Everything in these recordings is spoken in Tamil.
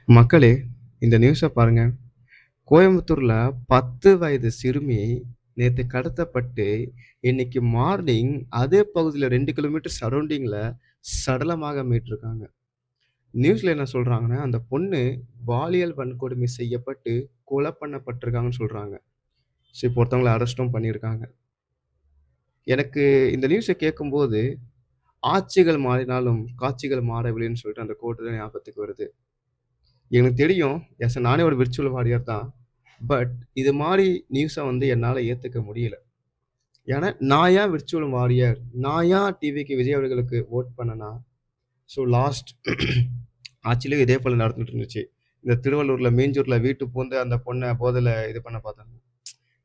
மக்களே, இந்த நியூஸ பாருங்க. கோயம்புத்தூர்ல 10 வயது சிறுமி நேத்து கடத்தப்பட்டு, இன்னைக்கு மார்னிங் அதே பகுதியில 2 கிலோமீட்டர் சரவுண்டிங்ல சடலமாக மீட்டிருக்காங்க. நியூஸ்ல என்ன சொல்றாங்கன்னா, அந்த பொண்ணு பாலியல் வன்கொடுமை செய்யப்பட்டு கொலை பண்ணப்பட்டிருக்காங்கன்னு சொல்றாங்க. ஸோ, இப்போ ஒருத்தவங்கள அரெஸ்ட்டும் பண்ணியிருக்காங்க. எனக்கு இந்த நியூஸ கேட்கும்போது, "ஆட்சிகள் மாறினாலும் காட்சிகள் மாறவில்லைன்னு" சொல்லிட்டு அந்த கோட் தான் ஞாபகத்துக்கு வருது. எனக்கு தெரியும். நானே ஒரு விர்ச்சுவல் வாரியர் தான். பட் இது மாரி நியூஸ வந்து என்னால ஏத்துக்க முடியல. ஏன்னா, நான் ஏன் விர்ச்சுவல் வாரியர்? நான் ஏன் டிவிக்கு விஜய் அவர்களுக்கு வோட் பண்ணேன்னா, ஸோ லாஸ்ட் ஆட்சிலயும் இதே போல நடந்துட்டு இருந்துச்சு. இந்த திருவள்ளூர்ல, மீஞ்சூர்ல வீட்டு புகுந்து அந்த பொண்ண போதையில இது பண்ண பார்த்தாங்க.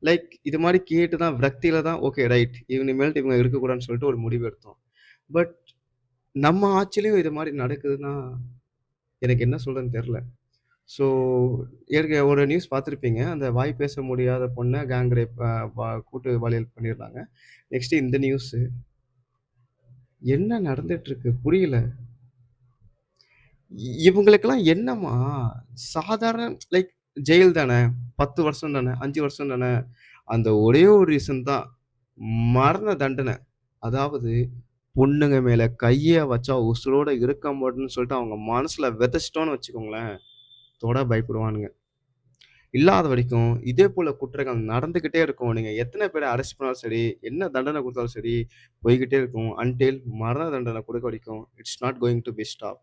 லைக் இது மாரி கேட்டு தான் விரக்தியில தான் ஓகே ரைட். இனிமேல்ட்டு இவங்க இருக்கக்கூடாதுன்னு சொல்லிட்டு ஒரு முடிவு எடுத்தோம். பட் நம்ம ஆட்சிலயும் இது மாரி நடக்குதுன்னா, எனக்கு என்ன சொல்றதுன்னு தெரியல. ஸோ, ஏற்க ஒரு நியூஸ் பார்த்துருப்பீங்க. அந்த வாய் பேச முடியாத பொண்ண கேங் ரேப் கூட்டு பாலியல் பண்ணியிருந்தாங்க. நெக்ஸ்ட்டு இந்த நியூஸு. என்ன நடந்துட்டுருக்கு? புரியல. இவங்களுக்கெல்லாம் என்னம்மா? சாதாரண லைக் ஜெயில் தானே, 10 வருஷம் தானே, 5 வருஷம் தானே. அந்த ஒரே ஒரு ரீசன் தான். மரண தண்டனை. அதாவது பொண்ணுங்க மேல கைய வச்சா உசுரோட இருக்க மாட்டோம்ன்னு சொல்லிட்டு அவங்க மனசுல விதைச்சிட்டோம்னு வச்சுக்கோங்களேன், தொட பயப்படுவானுங்க. இல்லாத வரைக்கும் இதே போல குற்றங்கள் நடந்துகிட்டே இருக்கும். நீங்க எத்தன பேர அரெஸ்ட் பண்ணாலும் சரி, என்ன தண்டனை குடுத்தாலும் சரி, போய்க்கிட்டே இருக்கும். அன்டில் மரண தண்டனை குடுக்க வரைக்கும், it's not going to be stop.